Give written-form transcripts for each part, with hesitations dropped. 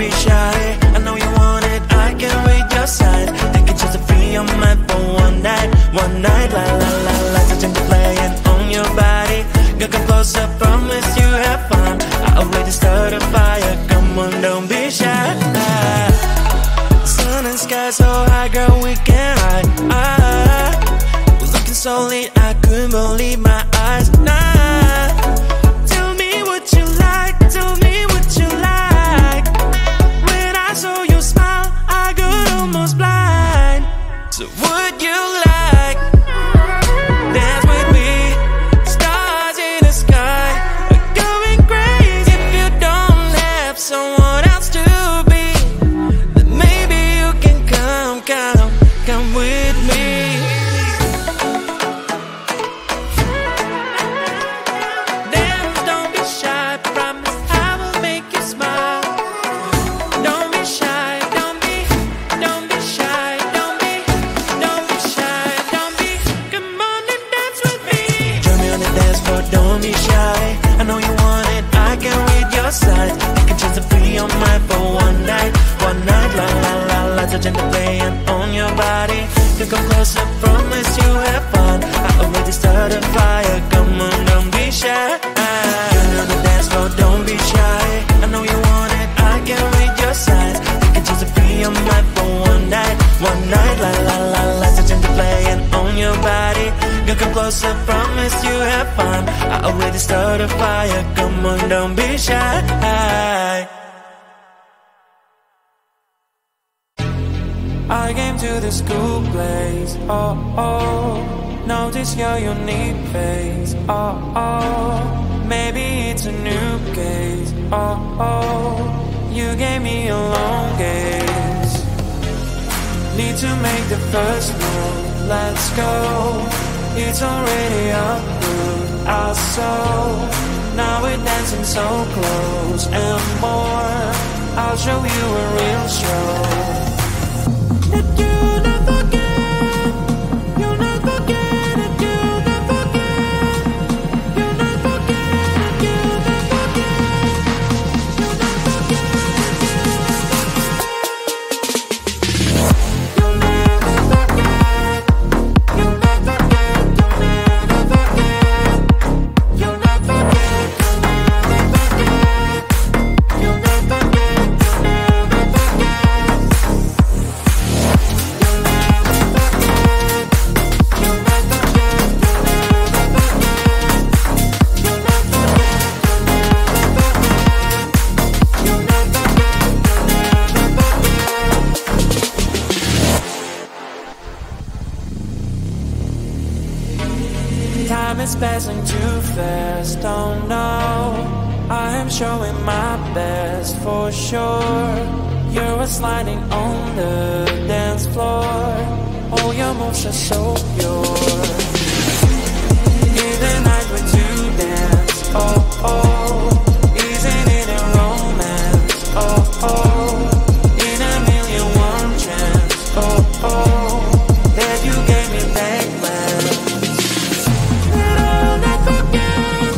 be shy. I know you want it, I can read your signs. Take it just to free your mind for one night. One night, la la la, lights are changing, playing on your body. Girl, come closer, promise you have fun. I already started a fire, come on, don't be shy. Sun and sky so high, girl, we can hide. Looking so lit, I couldn't believe my eyes. Tell me what you like, tell me what you like. When I saw you smile, I got almost blind. So would you like dance with me? Stars in the sky are going crazy. If you don't have someone else to be, then maybe you can come with me. Dance, don't be shy, promise I will make you smile. Don't be shy, don't be shy, don't be shy, don't be. Come on and dance with me. Join me on the dance floor, don't be shy. I know you want it, I can read your signs. You can choose to free your mind for one night, la la la. Lights are gently playing on your body. You come closer, promise you have fun. I already started a fire, come on, don't be shy. Join me on the dance floor, don't be shy. I know you want it, I can read your signs. You can choose to free your mind for one night, la la la. Lights are gently playing on your body. You come closer, promise you have fun. I already started a fire, come on, don't be shy. I came to the school place, oh oh. Notice your unique face, oh oh. Maybe it's a new case, oh oh. You gave me a long gaze. Need to make the first move, let's go. It's already approved, our soul. Now we're dancing so close and more. I'll show you a real show. That you'll never forget, you'll never forget, that you'll never forget, you'll never forget, you'll never forget, you'll never forget, you'll never forget, you'll never forget, you'll never forget, you'll never forget, you'll never forget, you'll never forget. Time is passing too fast, oh no. I am showing my best for sure. You're sliding on the dance floor. All your moves are so pure. In the night when you dance, oh oh. Isn't it a romance, oh oh. In a million one chance, oh oh. That you gave me back when. I'll not forget,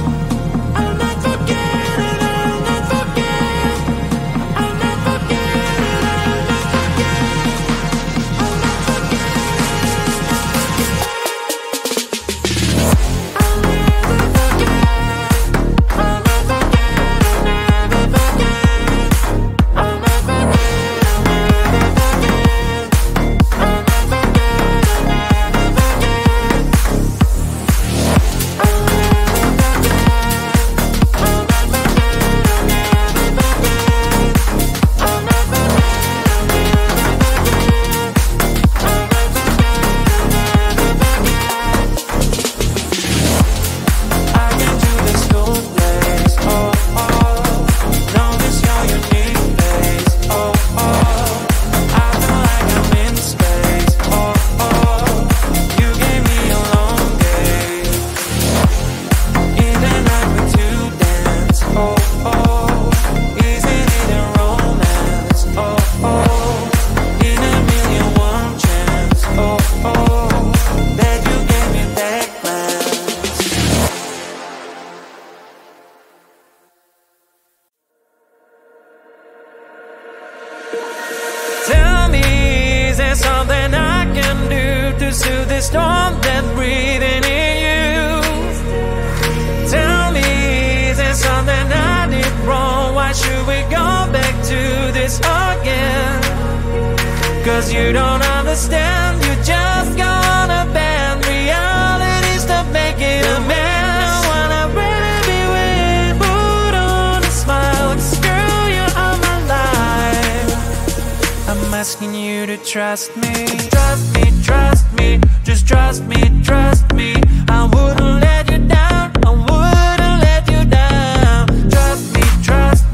I'll not forget, and I'll not forget, I'll not forget, I'll not forget, I'll not forget, I'll never forget. this storm that's breathing in you. Tell me, is there something I did wrong? Why should we go back to this again? Cause you don't understand, you just gonna bend realities to make it a mess. Wanna really be with, put on a smile, cause girl, you are my life. I'm asking you to trust me. Trust me, trust me, just trust me, trust me. I wouldn't let you down, I wouldn't let you down. Trust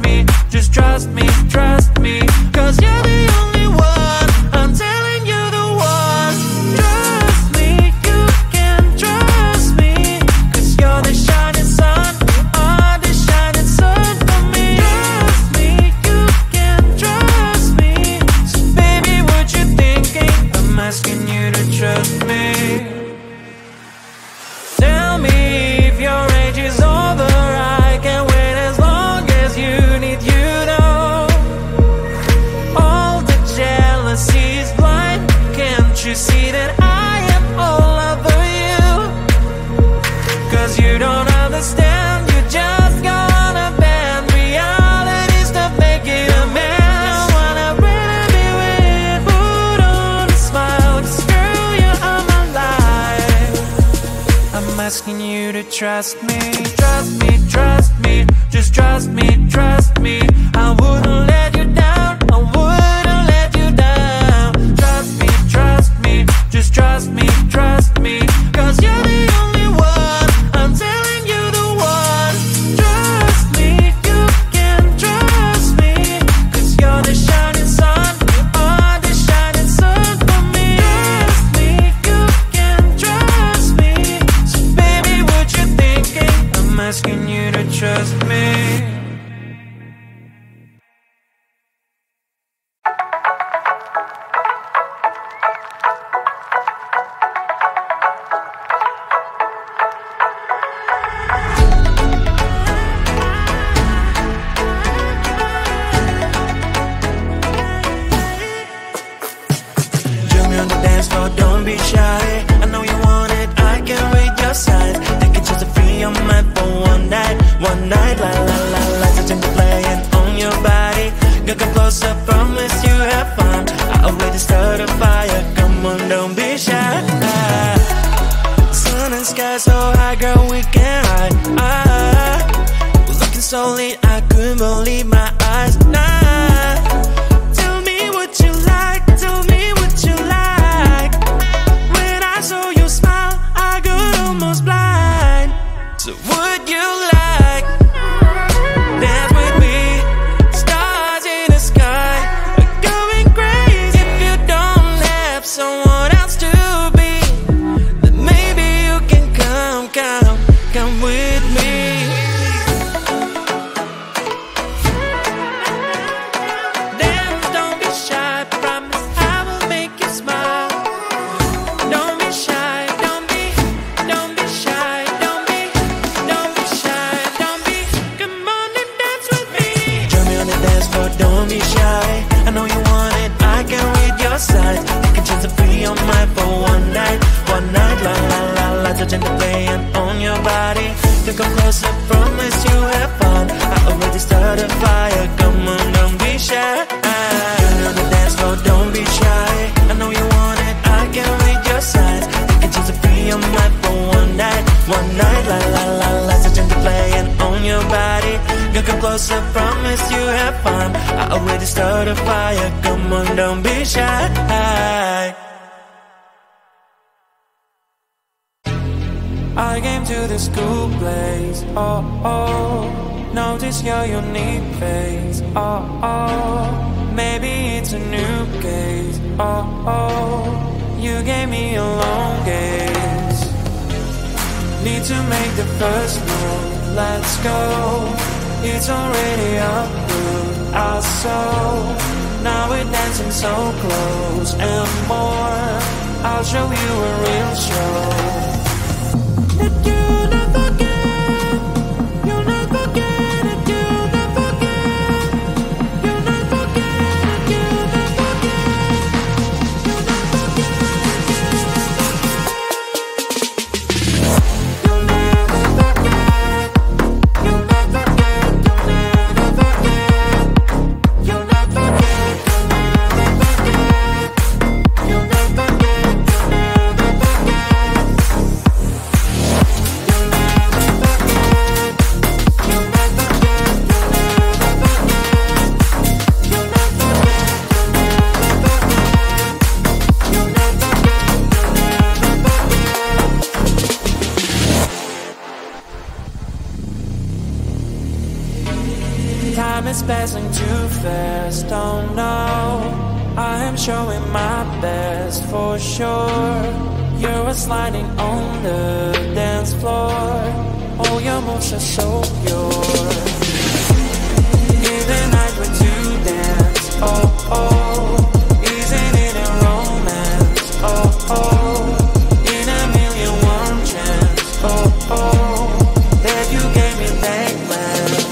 me, just trust me, trust me. Cause you're the only one, I'm telling you the one. Trust me, you can trust me. Cause you're the shining sun, you are the shining sun for me. Trust me, you can trust me. So baby, what you thinking? I'm asking you to trust me. Tell me if your age is over, I can wait as long as you need, you know. All the jealousy is blind, can't you see that I am all over you? Cause you don't understand, you just gonna bend realities to make it a mess. Wanna really be with, put on a smile, cause girl, you are my life. I'm asking you to trust me. Trust me, trust me, just trust me, trust me. I wouldn't let you down, I wouldn't let you down. Trust me, just trust me, trust me. Cause you're the only one, I'm telling you the one. Trust me, you can trust me. Cause you're the shining sun, you are the shining sun for me. Trust me, you can trust me. So baby, what you thinking? I'm asking you to trust me. Join me on the dance floor, don't be shy. I know you want it, I can read your signs. Take it just to free your mind for one night, la la la la. Touching the playing on your body. Girl, come closer, promise you have fun. I already started a fire, come on, don't be shy. Sun and sky so high, girl, we can hide. Looking so lit, I couldn't believe my eyes. Nah, tell me what you like, tell me what you like. When I saw you smile, I got almost blind. So would you like dance with me? Stars in the sky are going crazy. If you don't have someone else to be, then maybe you can come with me. Dance, don't be shy, promise I will make you smile. Don't be shy, don't be shy, don't be shy, don't be. Come on and dance with me. Join me on the dance floor, don't be shy. I know you want it, I can read your signs. You can chance to free your mind for one night, la la la la. Touching the playing on your body. You come closer, promise you have fun. I already started a fire, come on, don't be shy. Join me on the dance floor, don't be shy. I know you want it, I can read your signs. You can chance to free your mind for one night, la la la la. Touching the playing on your body. You come closer, promise you have fun. I already started a fire, come on, don't be shy. I came to the school place, oh oh. Notice your unique face, oh oh. Maybe it's a new case, oh oh. You gave me a long gaze. Need to make the first move, let's go. It's already up to our soul. Now we're dancing so close and more. I'll show you a real show. That you'll never forget, you'll never forget it, you'll never forget, you'll never forget, you'll never forget, you'll never forget. Time is passing too fast, oh no, I am showing my best for sure. You're sliding on the dance floor, all your moves are so pure. In the night when to dance, oh oh, isn't it a romance, oh oh, in a million one chance, oh oh, that you gave me back glance.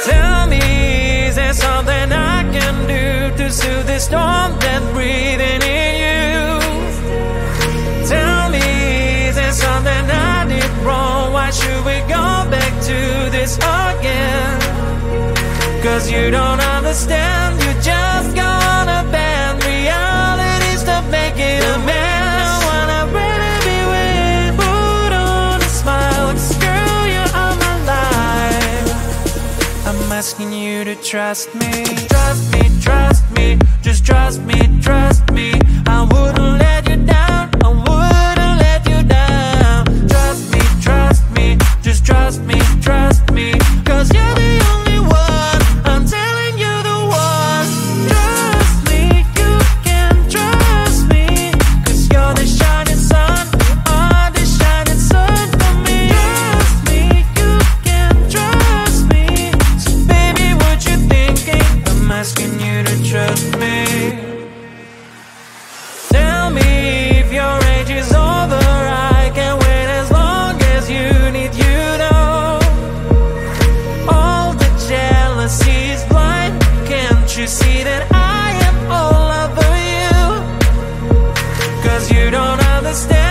Tell me, is there something I can do to soothe the storm that's breathing in you? Tell me, is there something I did wrong? Why should we go back to this again? Cause you don't understand, you just gonna bend reality, stop making a mess. I wanna really be with, put on a smile, girl, you are my life. I'm asking you to trust me, trust me, just trust me, I wouldn't let you down, I wouldn't let you down. Trust me, just trust me, cause you're the only one, I'm telling you the one. Trust me, you can trust me, cause you're the shining sun, you are the shining sun for me. Trust me, you can trust me, so baby what you thinking, I'm asking you to trust me. Tell me if your age is over, I can wait as long as you need, you know. All the jealousy is blind, can't you see that I am all over you? Cause you don't understand.